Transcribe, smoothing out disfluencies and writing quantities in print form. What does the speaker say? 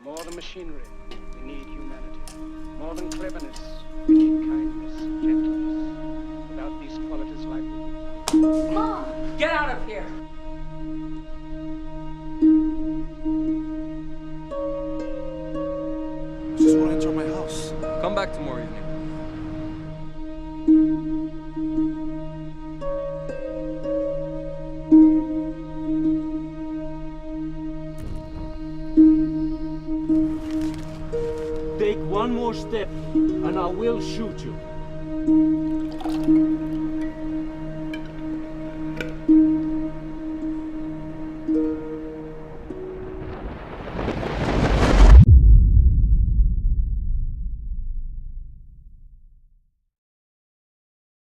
More than machinery, we need humanity. More than cleverness, we need kindness, gentleness. Without these qualities, life will... Mom! Get out of here! I just want to enjoy my house. Come back tomorrow evening. Take one more step, and I will shoot you.